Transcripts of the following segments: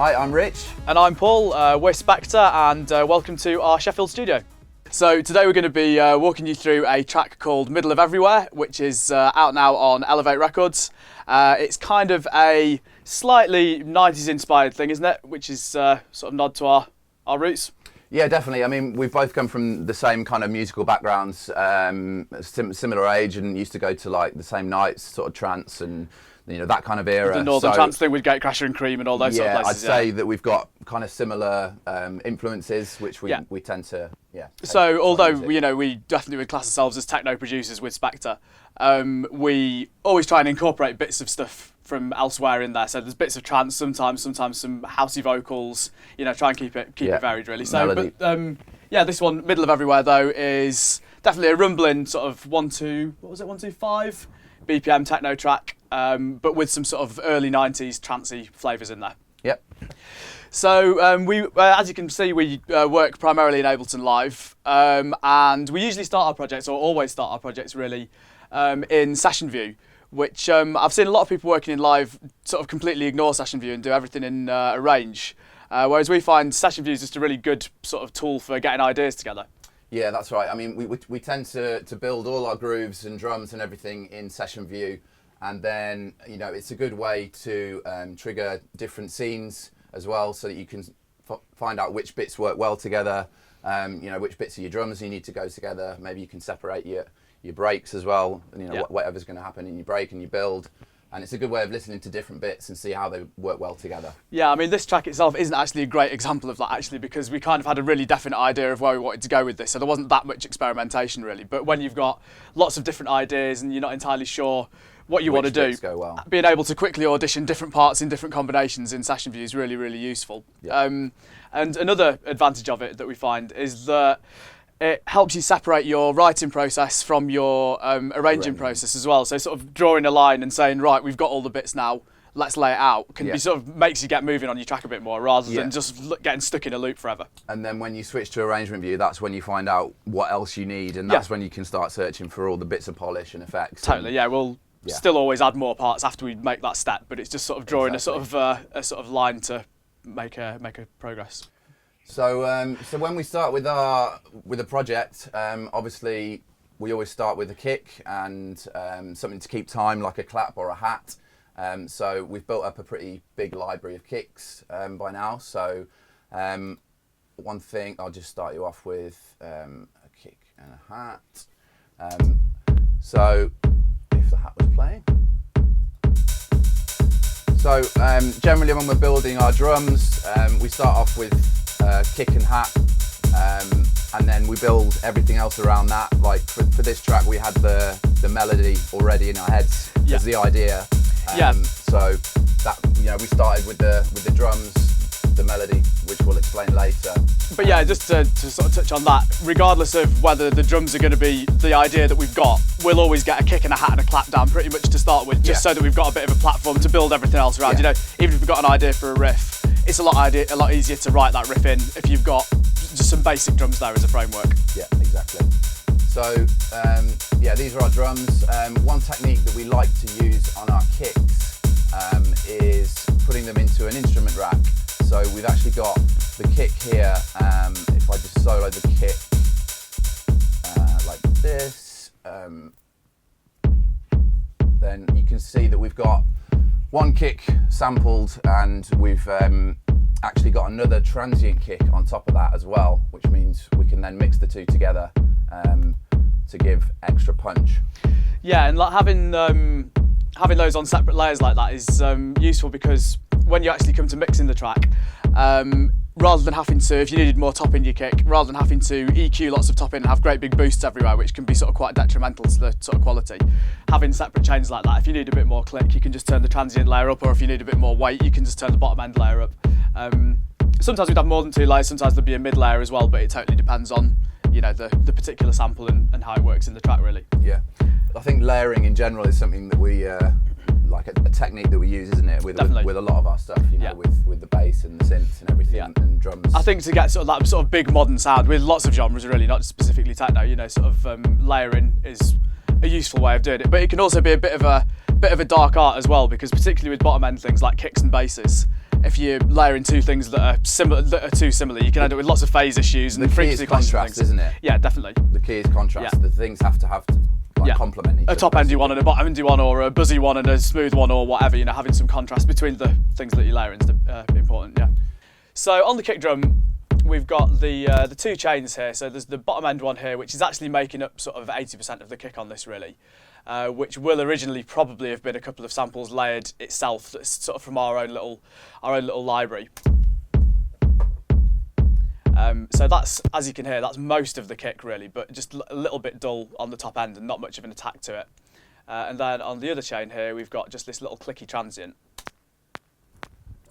Hi, I'm Rich. And I'm Paul. We're Spektre, and welcome to our Sheffield studio. So today we're going to be walking you through a track called Middle of Everywhere, which is out now on Elevate Records. It's kind of a slightly 90s inspired thing, isn't it? Which is sort of nod to our roots. Yeah, definitely. I mean, we've both come from the same kind of musical backgrounds, similar age, and used to go to like the same nights, sort of trance and that kind of era. The Northern Trance thing with Gatecrasher and Cream and all those sort of places. I'd say that we've got kind of similar influences, which we tend to So although we definitely would class ourselves as techno producers with Spektre, we always try and incorporate bits of stuff from elsewhere in there. So there's bits of trance sometimes some housey vocals. Try and keep it varied really. So melody. But this one, Middle of Everywhere though, is definitely a rumbling sort of 125 BPM techno track, but with some sort of early 90s trancey flavours in there. Yep. So we, as you can see, we work primarily in Ableton Live, and we usually start our projects, or always start our projects really, in session view, which I've seen a lot of people working in Live sort of completely ignore session view and do everything in Arrange, whereas we find session view is just a really good sort of tool for getting ideas together. Yeah, that's right. I mean, we tend to build all our grooves and drums and everything in session view, and then it's a good way to trigger different scenes as well, so that you can find out which bits work well together. Which bits of your drums you need to go together. Maybe you can separate your breaks as well. Whatever's going to happen in your break and your build. And it's a good way of listening to different bits and see how they work well together. Yeah, I mean, this track itself isn't actually a great example of that, actually, because we kind of had a really definite idea of where we wanted to go with this, so there wasn't that much experimentation, really. But when you've got lots of different ideas and you're not entirely sure what you want to do, go well. Being able to quickly audition different parts in different combinations in session view is really, really useful. Yeah. And another advantage of it that we find is that it helps you separate your writing process from your arranging process as well. So sort of drawing a line and saying, right, we've got all the bits now, let's lay it out, can be sort of makes you get moving on your track a bit more rather than just getting stuck in a loop forever. And then when you switch to arrangement view, that's when you find out what else you need, and that's when you can start searching for all the bits of polish and effects. Totally, we'll still always add more parts after we make that step, but it's just sort of drawing a sort of line to make a progress. So when we start with a project, obviously we always start with a kick and something to keep time, like a clap or a hat. So we've built up a pretty big library of kicks by now. So one thing, I'll just start you off with a kick and a hat. So if the hat was playing. So generally when we're building our drums, we start off with kick and hat, and then we build everything else around that. Like for this track, we had the melody already in our heads as the idea. So that we started with the drums, the melody, which we'll explain later. But just to sort of touch on that, regardless of whether the drums are going to be the idea that we've got, we'll always get a kick and a hat and a clap down pretty much to start with, just so that we've got a bit of a platform to build everything else around. Even if we've got an idea for a riff, it's a lot easier to write that riff in if you've got just some basic drums there as a framework. Yeah, exactly. So these are our drums. One technique that we like to use on our kicks is putting them into an instrument rack. So we've actually got the kick here. If I just solo the kick like this, then you can see that we've got one kick sampled, and we've actually got another transient kick on top of that as well, which means we can then mix the two together to give extra punch. Yeah, and like having those on separate layers like that is useful, because when you actually come to mixing the track, rather than having to, if you needed more top in your kick, rather than having to EQ lots of top in and have great big boosts everywhere, which can be sort of quite detrimental to the sort of quality, having separate chains like that, if you need a bit more click, you can just turn the transient layer up, or if you need a bit more weight, you can just turn the bottom end layer up. Sometimes we'd have more than two layers, sometimes there'd be a mid layer as well, but it totally depends on the particular sample and how it works in the track, really. Yeah, I think layering in general is something that we like a technique that we use, isn't it? With a lot of our stuff, with the bass and the synths and everything, and drums. I think to get sort of that sort of big modern sound with lots of genres, really, not specifically techno, layering is a useful way of doing it. But it can also be a bit of a dark art as well, because particularly with bottom end things like kicks and basses, if you're layering two things that are similar, too similar, you can end up with lots of phase issues and the key frequency is clashes and contrast, things. isn't it? Yeah, definitely. The key is contrast. Yeah. The things have to complement each other. A top endy one and a bottom endy one, or a buzzy one and a smooth one, or whatever. You know, having some contrast between the things that you're layering is important. Yeah. So on the kick drum, we've got the two chains here. So there's the bottom end one here, which is actually making up sort of 80% of the kick on this, really. Which will originally probably have been a couple of samples layered itself, that's sort of from our own little library. So that's, as you can hear, that's most of the kick really, but just a little bit dull on the top end and not much of an attack to it. And then on the other chain here, we've got just this little clicky transient,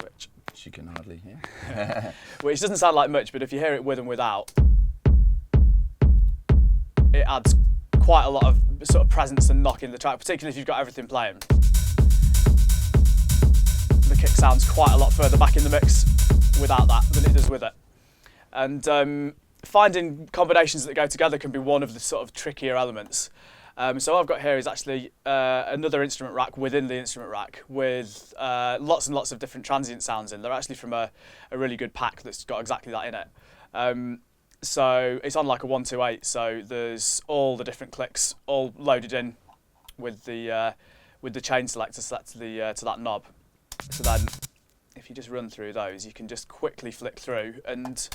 which you can hardly hear. Which doesn't sound like much, but if you hear it with and without, it adds quite a lot of sort of presence and knock in the track, particularly if you've got everything playing. The kick sounds quite a lot further back in the mix without that than it does with it. And finding combinations that go together can be one of the sort of trickier elements. So what I've got here is actually another instrument rack within the instrument rack with lots and lots of different transient sounds in. They're actually from a really good pack that's got exactly that in it. So it's on like a 128, so there's all the different clicks all loaded in with the chain selector set to that knob. So then if you just run through those, you can just quickly flick through and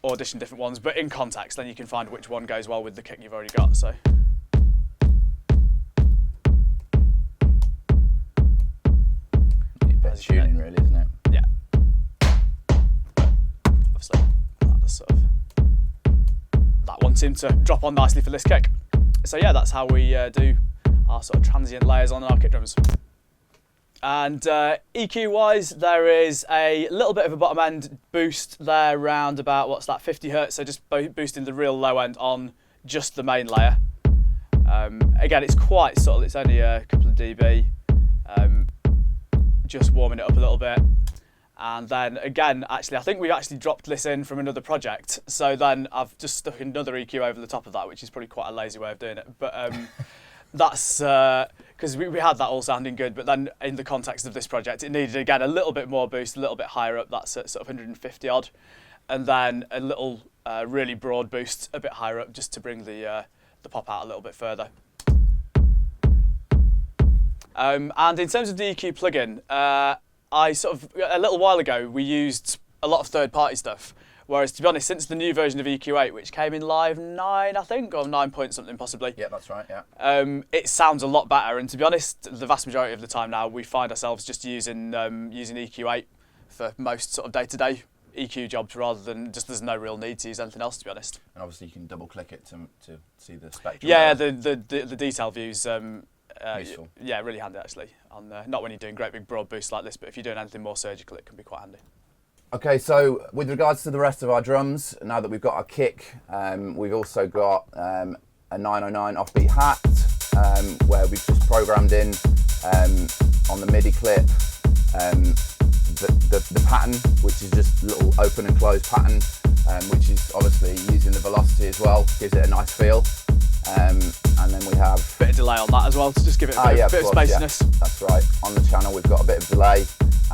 audition different ones, but in context, then you can find which one goes well with the kick you've already got. So a bit of tuning, really, isn't it? Yeah. But obviously, that one seemed to drop on nicely for this kick. So yeah, that's how we do our sort of transient layers on our kick drums. And EQ-wise, there is a little bit of a bottom end boost there around about, what's that, 50 hertz, so just boosting the real low end on just the main layer. Again, it's quite subtle, it's only a couple of dB, just warming it up a little bit. And then again, actually, I think we actually dropped this in from another project, so then I've just stuck another EQ over the top of that, which is probably quite a lazy way of doing it. But that's because we had that all sounding good, but then in the context of this project, it needed, again, a little bit more boost, a little bit higher up, that's at sort of 150 odd, and then a little really broad boost a bit higher up just to bring the pop out a little bit further. And in terms of the EQ plugin, I sort of, a little while ago, we used a lot of third-party stuff. Whereas, to be honest, since the new version of EQ8, which came in live 9, I think, or 9 point something possibly. Yeah, that's right, yeah. It sounds a lot better. And to be honest, the vast majority of the time now, we find ourselves just using EQ8 for most sort of day-to-day EQ jobs, rather than just there's no real need to use anything else, to be honest. And obviously you can double-click it to see the spectrum. Yeah, the detail views. Useful. Yeah, really handy actually. Not when you're doing great big broad boosts like this, but if you're doing anything more surgical, it can be quite handy. Okay, so with regards to the rest of our drums, now that we've got our kick, we've also got a 909 offbeat hat, where we've just programmed in on the MIDI clip the pattern, which is just a little open and close pattern, which is obviously using the velocity as well, gives it a nice feel. And then we have a bit of delay on that as well to just give it a bit of spaciness. Yeah, that's right. On the channel we've got a bit of delay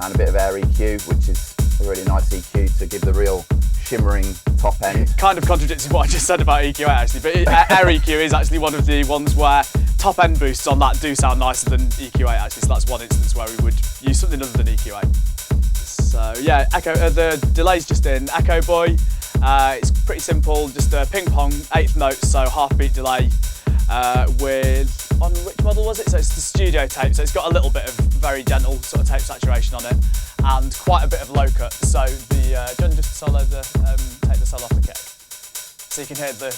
and a bit of air EQ, which is a really nice EQ to give the real shimmering top end. Kind of contradicting what I just said about EQ8 actually, but air EQ is actually one of the ones where top end boosts on that do sound nicer than EQ8 actually, so that's one instance where we would use something other than EQ8. So yeah, the delay's just in Echo Boy. It's pretty simple, just a ping pong 8th notes, so half beat delay with, on which model was it? So it's the studio tape, so it's got a little bit of very gentle sort of tape saturation on it and quite a bit of low cut. So do you want to just solo take the solo off the kick? So you can hear the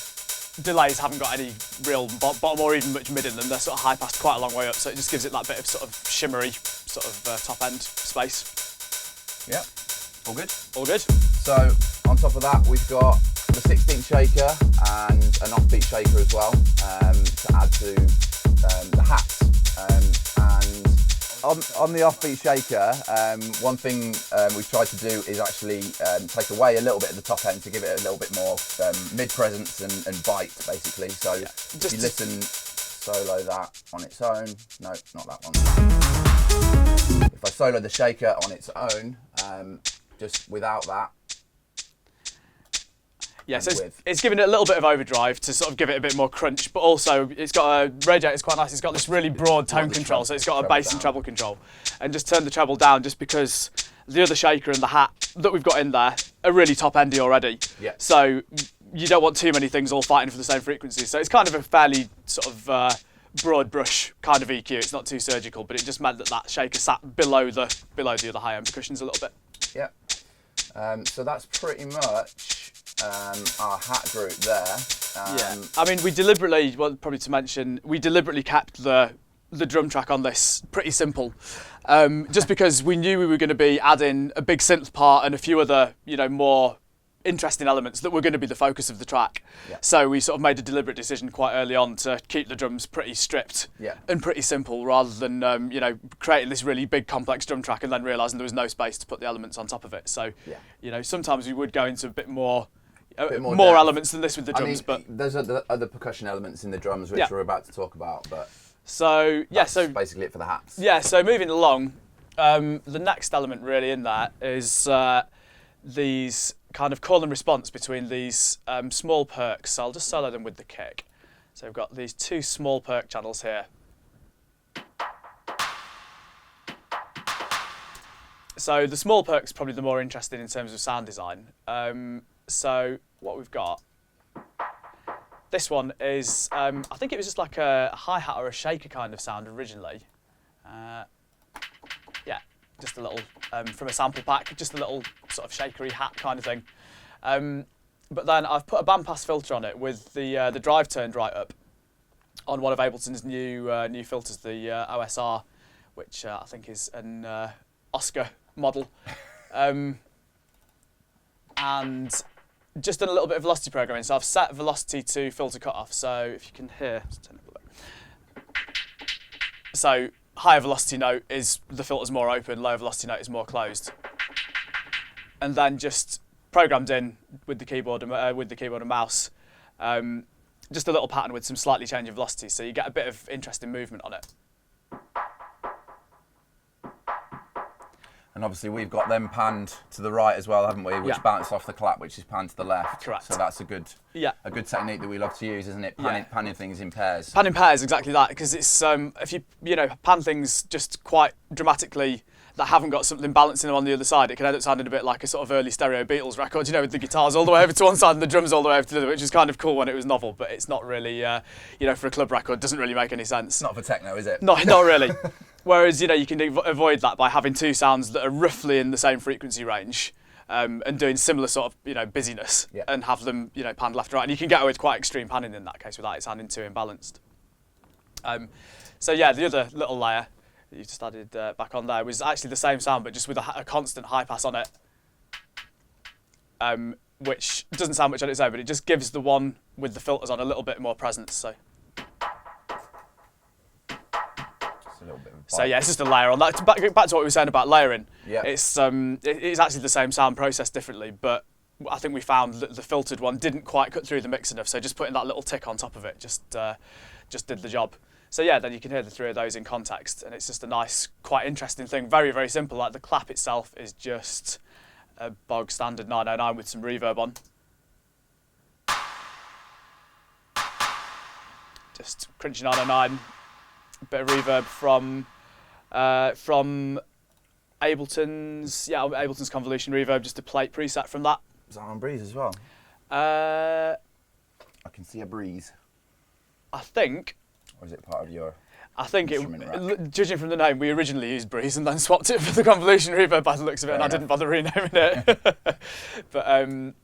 delays haven't got any real bottom or even much mid in them, they're sort of high passed quite a long way up, so it just gives it that bit of sort of shimmery sort of top end space. Yeah, all good? All good. So on top of that, we've got the 16th shaker and an offbeat shaker as well to add to the hats. And on the offbeat shaker, one thing we've tried to do is actually take away a little bit of the top end to give it a little bit more mid presence and bite, basically. So if you listen solo that on its own. No, not that one. If I solo the shaker on its own, just without that. Yeah, so it's giving it a little bit of overdrive to sort of give it a bit more crunch, but also it's got a radiator, it's quite nice, it's got this really broad tone control, so it's got a bass and treble control. And just turn the treble down just because the other shaker and the hat that we've got in there are really top-endy already. Yeah. So you don't want too many things all fighting for the same frequency. So it's kind of a fairly sort of broad brush kind of EQ. It's not too surgical, but it just meant that shaker sat below the other high-end percussions a little bit. Yeah. So that's pretty much our hat group there. Yeah. I mean, we deliberately, well, probably to mention, we deliberately kept the drum track on this pretty simple, just because we knew we were going to be adding a big synth part and a few other, more interesting elements that were going to be the focus of the track. Yeah. So we sort of made a deliberate decision quite early on to keep the drums pretty stripped and pretty simple, rather than creating this really big complex drum track and then realising there was no space to put the elements on top of it. So sometimes we would go into a bit more elements than this with the drums. But there's other percussion elements in the drums which we're about to talk about. But so that's basically it for the hats. Yeah. So moving along, the next element really in that is these kind of call and response between these small perks. So I'll just solo them with the kick. So we've got these two small perk channels here. So the small perk's probably the more interesting in terms of sound design. So what we've got, this one is, I think it was just like a hi-hat or a shaker kind of sound originally. Yeah, just a little, from a sample pack, just a little sort of shakery hat kind of thing. But then I've put a bandpass filter on it with the drive turned right up on one of Ableton's new filters, the OSR, which I think is an Oscar model. And just done a little bit of velocity programming. So I've set velocity to filter cutoff. So if you can hear, let's turn it a bit. So higher velocity note is the filter's more open, lower velocity note is more closed. And then just programmed in with the keyboard and mouse, just a little pattern with some slightly changing velocity, so you get a bit of interesting movement on it. And obviously we've got them panned to the right as well, haven't we? Which bounce off the clap, which is panned to the left. Correct. So that's a good technique that we love to use, isn't it? Panning things in pairs. Panning pairs, exactly that, because it's if you pan things just quite dramatically that haven't got something balancing them on the other side, it can end up sounding a bit like a sort of early stereo Beatles record, with the guitars all the way over to one side and the drums all the way over to the other, which is kind of cool when it was novel, but it's not really, for a club record, doesn't really make any sense. Not for techno, is it? Not really. Whereas, you can avoid that by having two sounds that are roughly in the same frequency range, and doing similar sort of, busyness, and have them, panned left and right. And you can get away with quite extreme panning in that case without it sounding too imbalanced. So yeah, the other little layer that you just added back on there was actually the same sound, but just with a constant high pass on it, which doesn't sound much on its own, but it just gives the one with the filters on a little bit more presence. So yeah, it's just a layer on that. Back to what we were saying about layering. Yeah. It's actually the same sound processed differently, but I think we found that the filtered one didn't quite cut through the mix enough. So just putting that little tick on top of it just did the job. So yeah, then you can hear the three of those in context, and it's just a nice, quite interesting thing. Very, very simple. Like the clap itself is just a bog standard 909 with some reverb on. Just crunchy 909, a bit of reverb from Ableton's convolution reverb, just a plate preset from that. Is that on Breeze as well? I can see a Breeze. I think. Or is it part of your? I think judging from the name, we originally used Breeze and then swapped it for the convolution reverb by the looks of it, and I didn't bother renaming it. But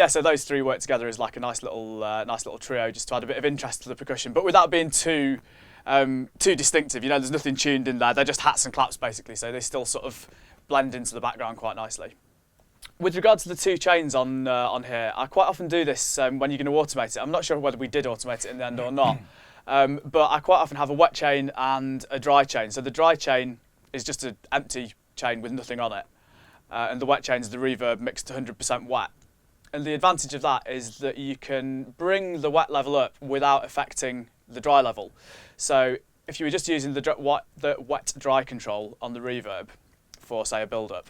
so those three work together as like a nice little trio, just to add a bit of interest to the percussion, but without being too distinctive. There's nothing tuned in there. They're just hats and claps basically, so they still sort of blend into the background quite nicely. With regard to the two chains on here, I quite often do this when you're going to automate it. I'm not sure whether we did automate it in the end or not. But I quite often have a wet chain and a dry chain. So the dry chain is just an empty chain with nothing on it. And the wet chain is the reverb mixed to 100% wet. And the advantage of that is that you can bring the wet level up without affecting the dry level. So if you were just using the wet dry control on the reverb for, say, a build-up,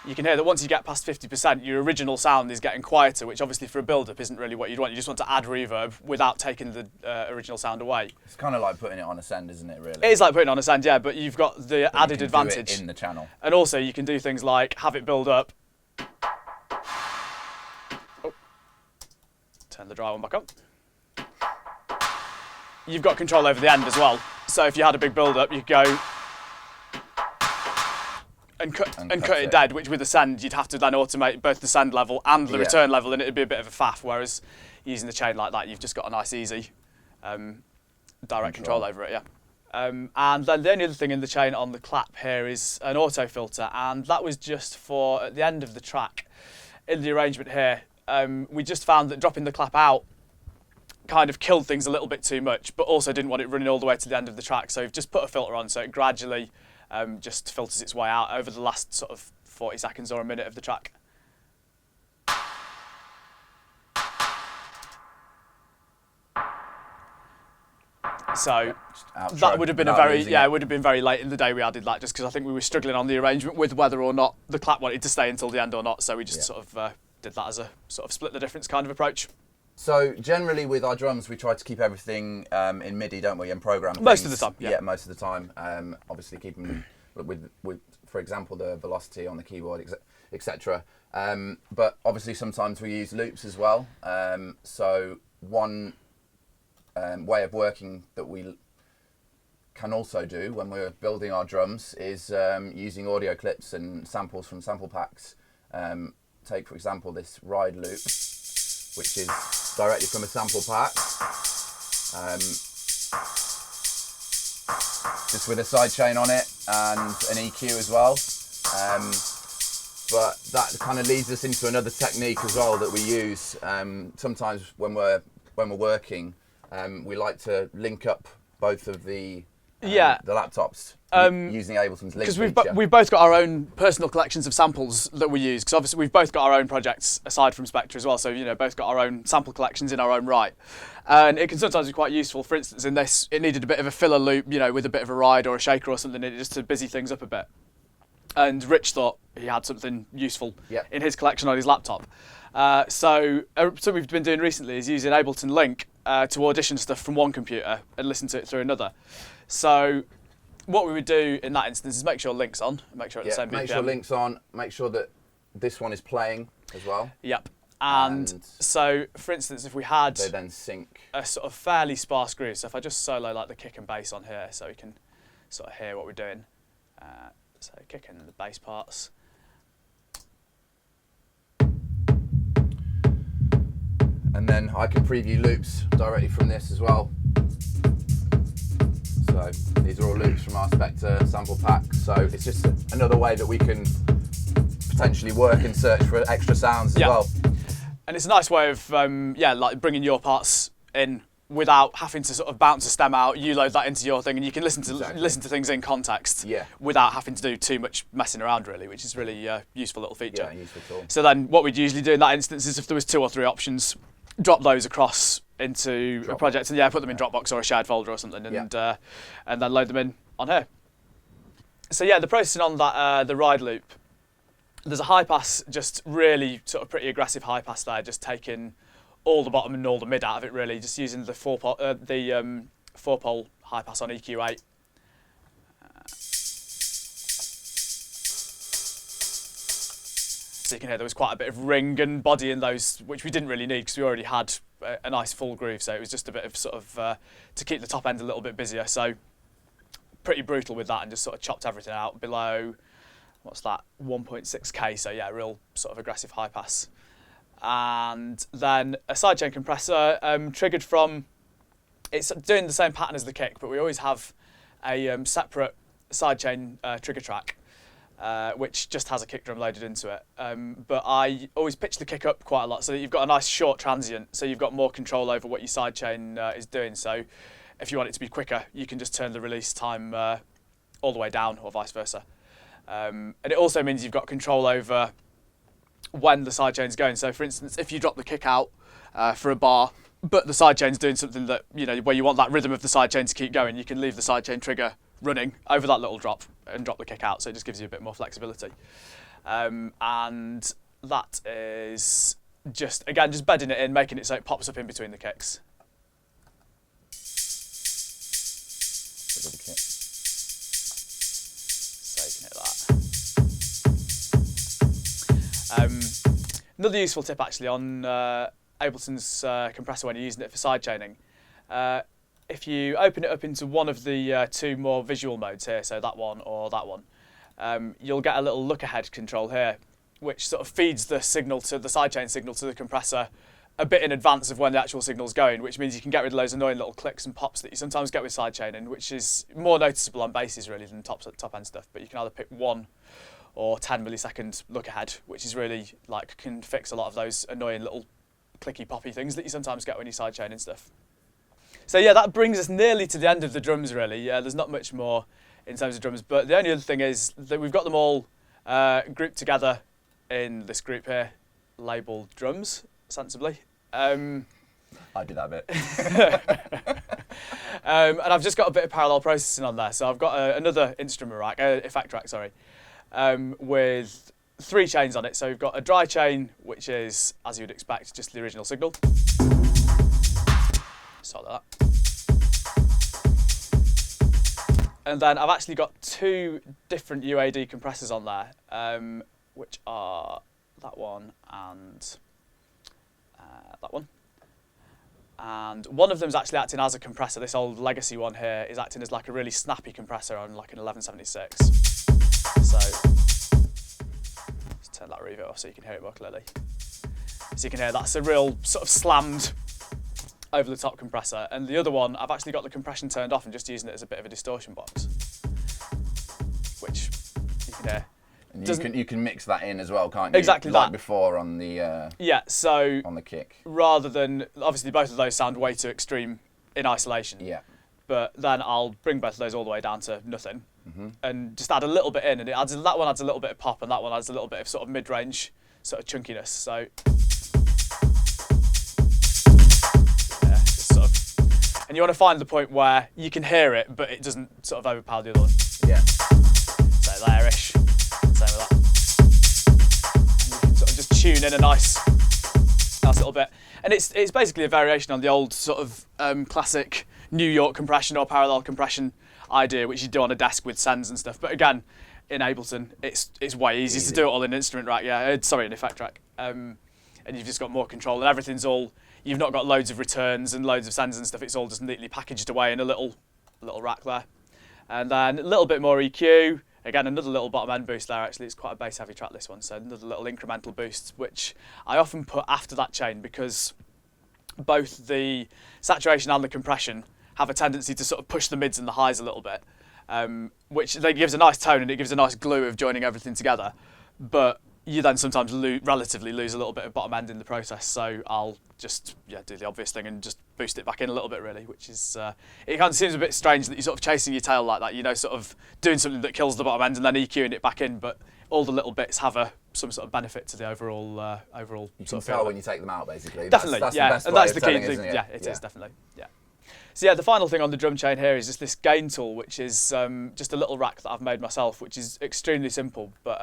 you can hear that once you get past 50%, your original sound is getting quieter, which obviously for a build-up isn't really what you'd want. You just want to add reverb without taking the original sound away. It's kind of like putting it on a send, isn't it, really? It is like putting it on a send, yeah, but you've got the added advantage. Do it in the channel. And also you can do things like have it build up. Oh. Turn the dry one back on. You've got control over the end as well. So if you had a big build-up, you could go and cut it dead, which with the send, you'd have to then automate both the send level and the return level, and it'd be a bit of a faff, whereas using the chain like that, you've just got a nice, easy direct control over it, yeah. And then the only other thing in the chain on the clap here is an auto filter, and that was just for at the end of the track. In the arrangement here, we just found that dropping the clap out kind of killed things a little bit too much, but also didn't want it running all the way to the end of the track, so we've just put a filter on so it gradually just filters its way out over the last sort of 40 seconds or a minute of the track. So that would have been it would have been very late in the day we added that, just because I think we were struggling on the arrangement with whether or not the clap wanted to stay until the end or not, so we just sort of did that as a sort of split the difference kind of approach. So generally with our drums, we try to keep everything in MIDI, don't we, and program things. Most of the time, yeah. Yeah, most of the time. Obviously keeping with, for example, the velocity on the keyboard, etc. But obviously sometimes we use loops as well. So one way of working that we can also do when we're building our drums is using audio clips and samples from sample packs. Take, for example, this ride loop, which is directly from a sample pack, just with a sidechain on it and an EQ as well. But that kind of leads us into another technique as well that we use. Sometimes when we're working, we like to link up both of the laptops using Ableton's link feature. Because we've both got our own personal collections of samples that we use, because obviously we've both got our own projects aside from Spektre as well, so both got our own sample collections in our own right. And it can sometimes be quite useful. For instance, in this, it needed a bit of a filler loop, with a bit of a ride or a shaker or something in it, just to busy things up a bit. And Rich thought he had something useful in his collection on his laptop. So something we've been doing recently is using Ableton Link to audition stuff from one computer and listen to it through another. So what we would do in that instance is make sure Link's on, make sure it's the same BPM. Make sure Link's on, make sure that this one is playing as well. Yep. And so, for instance, if we had they then sync a sort of fairly sparse groove, so if I just solo like the kick and bass on here so we can sort of hear what we're doing. So kick and the bass parts. And then I can preview loops directly from this as well. So these are all loops from our Spektre sample pack. So it's just another way that we can potentially work and search for extra sounds as well. And it's a nice way of like bringing your parts in without having to sort of bounce a stem out. You load that into your thing, and you can listen to things in context without having to do too much messing around, really, which is really a useful little feature. Yeah, useful tool. So then what we'd usually do in that instance is if there was 2 or 3 options, drop those across into a project and put them in Dropbox or a shared folder or something, and then load them in on here. So the processing on that the ride loop, there's a high pass, just really sort of pretty aggressive high pass there, just taking all the bottom and all the mid out of it, really, just using the 4-pole high pass on EQ8. So you can hear there was quite a bit of ring and body in those, which we didn't really need because we already had a nice full groove, so it was just a bit of sort of to keep the top end a little bit busier. So pretty brutal with that, and just sort of chopped everything out below, what's that, 1.6K, so real sort of aggressive high pass. And then a sidechain compressor triggered from, it's doing the same pattern as the kick, but we always have a separate sidechain trigger track, which just has a kick drum loaded into it. But I always pitch the kick up quite a lot so that you've got a nice short transient, so you've got more control over what your sidechain is doing. So if you want it to be quicker, you can just turn the release time all the way down, or vice versa. And it also means you've got control over when the sidechain's going. So for instance, if you drop the kick out for a bar, but the sidechain's doing something that, where you want that rhythm of the sidechain to keep going, you can leave the sidechain trigger running over that little drop and drop the kick out. So it just gives you a bit more flexibility. And that is just bedding it in, making it so it pops up in between the kicks. So you can hit that. Another useful tip actually on Ableton's compressor when you're using it for sidechaining. If you open it up into one of the two more visual modes here, so that one or that one, you'll get a little look ahead control here, which sort of feeds the sidechain signal to the compressor a bit in advance of when the actual signal's going, which means you can get rid of those annoying little clicks and pops that you sometimes get with sidechaining, which is more noticeable on basses really than top end stuff. But you can either pick 1 or 10 millisecond look ahead, which is really can fix a lot of those annoying little clicky poppy things that you sometimes get when you're sidechaining stuff. So yeah, that brings us nearly to the end of the drums really. Yeah, there's not much more in terms of drums, but the only other thing is that we've got them all grouped together in this group here, labelled drums, sensibly. I did that bit. And I've just got a bit of parallel processing on there. So I've got another instrument rack, effect rack, sorry, with 3 chains on it. So we've got a dry chain, which is, as you would expect, just the original signal. Sort that. And then I've actually got 2 different UAD compressors on there, which are that one and that one. And one of them's actually acting as a compressor. This old legacy one here is acting as like a really snappy compressor on like an 1176. So let's turn that reverb off so you can hear it more clearly. So you can hear that's a real sort of slammed over the top compressor. And the other one, I've actually got the compression turned off and just using it as a bit of a distortion box, which you can hear. And you can mix that in as well, can't you? Exactly like that. Before on the so on the kick. Rather than obviously both of those sound way too extreme in isolation. Yeah. But then I'll bring both of those all the way down to nothing, and just add a little bit in, and that one adds a little bit of pop, and that one adds a little bit of sort of mid-range sort of chunkiness. So yeah, just sort of, and you want to find the point where you can hear it, but it doesn't sort of overpower the other one. Yeah. So there-ish. Same with that. And you can sort of just tune in a nice little bit. And it's basically a variation on the old sort of classic New York compression or parallel compression idea, which you do on a desk with sends and stuff. But again, in Ableton, it's way easier to do it all in an instrument rack. Yeah, sorry, an effect rack. And you've just got more control, and everything's all. You've not got loads of returns and loads of sends and stuff. It's all just neatly packaged away in a little rack there. And then a little bit more EQ. Again, another little bottom end boost there actually. It's quite a bass heavy track, this one, so another little incremental boost, which I often put after that chain because both the saturation and the compression have a tendency to sort of push the mids and the highs a little bit, which gives a nice tone and it gives a nice glue of joining everything together. But you then sometimes relatively lose a little bit of bottom end in the process, so I'll just do the obvious thing and just boost it back in a little bit really, which is, it kind of seems a bit strange that you're sort of chasing your tail like that, sort of doing something that kills the bottom end and then EQing it back in, but all the little bits have some sort of benefit to the overall You sort can of tell when you take them out basically. Definitely, that's yeah, the best and way that's of the telling, key isn't thing. it? Yeah, it is definitely, yeah. So yeah, the final thing on the drum chain here is just this gain tool, which is just a little rack that I've made myself, which is extremely simple, but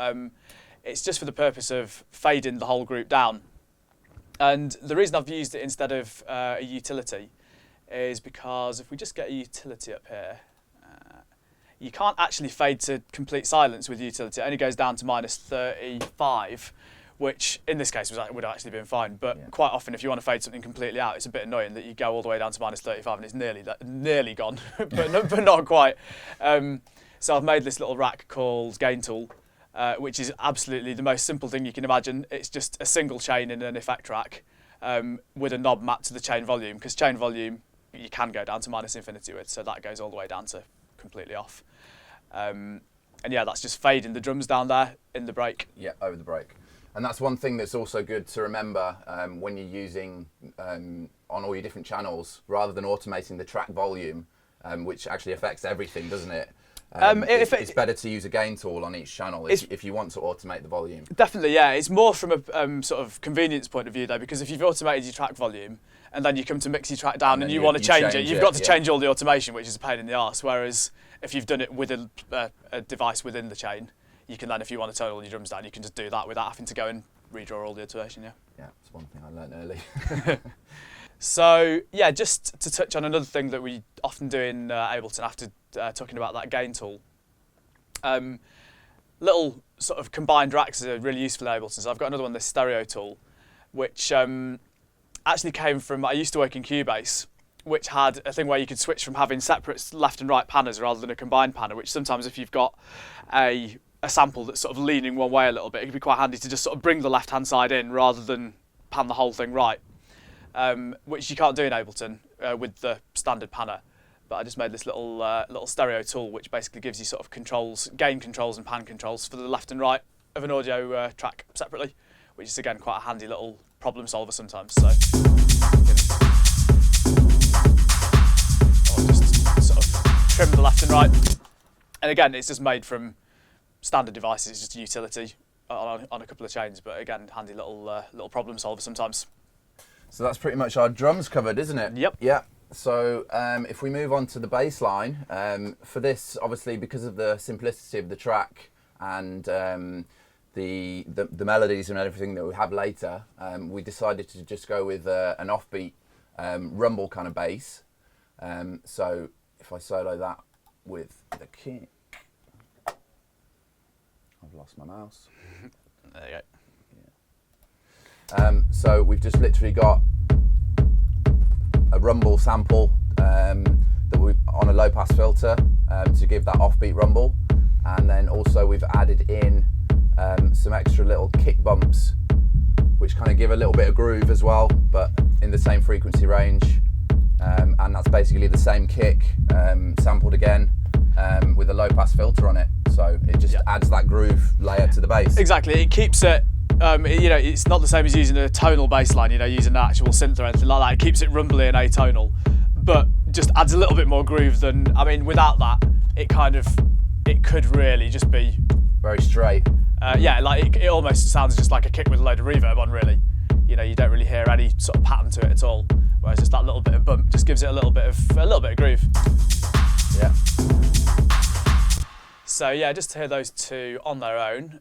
it's just for the purpose of fading the whole group down. And the reason I've used it instead of a utility is because if we just get a utility up here, you can't actually fade to complete silence with the utility. It only goes down to -35, which in this case would have actually been fine. But quite often, if you want to fade something completely out, it's a bit annoying that you go all the way down to -35 and it's nearly gone, but not quite. So I've made this little rack called Gain Tool, which is absolutely the most simple thing you can imagine. It's just a single chain in an effect rack with a knob mapped to the chain volume, because chain volume you can go down to -infinity with, so that goes all the way down to completely off. And yeah, that's just fading the drums down there in the break. Yeah, over the break. And that's one thing that's also good to remember when you're using on all your different channels, rather than automating the track volume, which actually affects everything, doesn't it? It's better to use a gain tool on each channel if you want to automate the volume. Definitely, yeah. It's more from a sort of convenience point of view though, because if you've automated your track volume and then you come to mix your track down and you want to change it, you've got to change all the automation, which is a pain in the arse. Whereas if you've done it with a device within the chain, you can then, if you want to tone all your drums down, you can just do that without having to go and redraw all the automation. Yeah. Yeah, it's one thing I learned early. So yeah, just to touch on another thing that we often do in Ableton after talking about that gain tool. Little sort of combined racks are really useful in Ableton. So I've got another one, this stereo tool, which actually came from, I used to work in Cubase, which had a thing where you could switch from having separate left and right panners rather than a combined panner, which sometimes if you've got a sample that's sort of leaning one way a little bit, it could be quite handy to just sort of bring the left hand side in rather than pan the whole thing right. Which you can't do in Ableton with the standard panner. But I just made this little stereo tool which basically gives you sort of controls, gain controls and pan controls for the left and right of an audio track separately, which is again quite a handy little problem solver sometimes. So or just sort of trim the left and right. And again, it's just made from standard devices, it's just a utility on a couple of chains, but again, handy little problem solver sometimes. So that's pretty much our drums covered, isn't it? Yep. Yeah. So if we move on to the bass line, for this, obviously, because of the simplicity of the track and the melodies and everything that we have later, we decided to just go with an offbeat rumble kind of bass. So if I solo that with the kick, I've lost my mouse. There you go. So we've just literally got a rumble sample that we on a low pass filter to give that offbeat rumble, and then also we've added in some extra little kick bumps which kind of give a little bit of groove as well, but in the same frequency range, and that's basically the same kick sampled again with a low pass filter on it, so it just adds that groove layer to the bass. Exactly, it keeps it you know, it's not the same as using a tonal bass line, you know, using an actual synth or anything like that. It keeps it rumbly and atonal, but just adds a little bit more groove than, I mean, without that, it could really just be very straight. Yeah, like it almost sounds just like a kick with a load of reverb on, really. You know, you don't really hear any sort of pattern to it at all. Whereas just that little bit of bump just gives it a little bit of groove. Yeah. So yeah, just to hear those two on their own,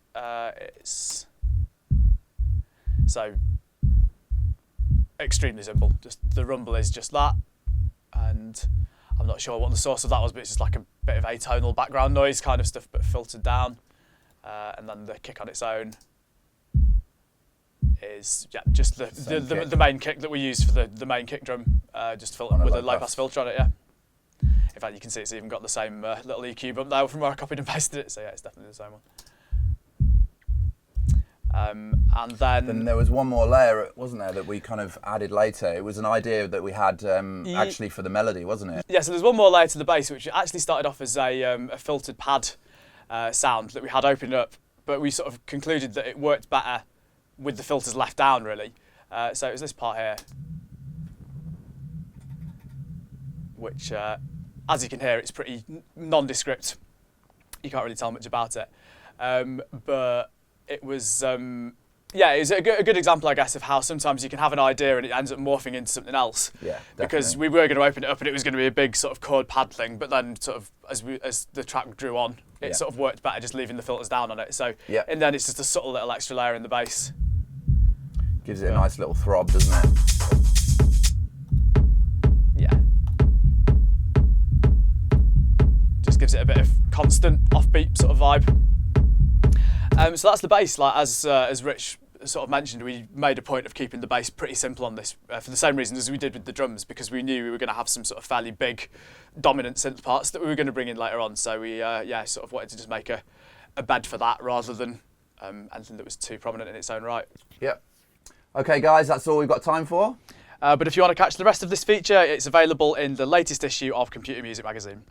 it's so extremely simple. Just the rumble is just that, and I'm not sure what the source of that was, but it's just like a bit of atonal background noise kind of stuff, but filtered down. And then the kick on its own is just the main kick that we use for the main kick drum, just filtered with a low pass filter on it. Yeah. In fact, you can see it's even got the same little EQ bump there from where I copied and pasted it. So yeah, it's definitely the same one. And then there was one more layer, wasn't there, that we kind of added later. It was an idea that we had actually for the melody, wasn't it? Yeah, so there's one more layer to the bass, which actually started off as a filtered pad sound that we had opened up, but we sort of concluded that it worked better with the filters left down, really. So it was this part here, which, as you can hear, it's pretty nondescript. You can't really tell much about it. But it was, yeah, it was a good example, I guess, of how sometimes you can have an idea and it ends up morphing into something else. Yeah, definitely. Because we were going to open it up and it was going to be a big sort of chord pad thing, but then sort of as the track drew on, it sort of worked better just leaving the filters down on it. So, and then it's just a subtle little extra layer in the bass. Gives it a nice little throb, doesn't it? Yeah. Just gives it a bit of constant offbeat sort of vibe. So that's the bass. Like as Rich sort of mentioned, we made a point of keeping the bass pretty simple on this for the same reason as we did with the drums, because we knew we were going to have some sort of fairly big dominant synth parts that we were going to bring in later on. So we sort of wanted to just make a bed for that rather than anything that was too prominent in its own right. Yep. Okay, guys, that's all we've got time for. But if you want to catch the rest of this feature, it's available in the latest issue of Computer Music magazine.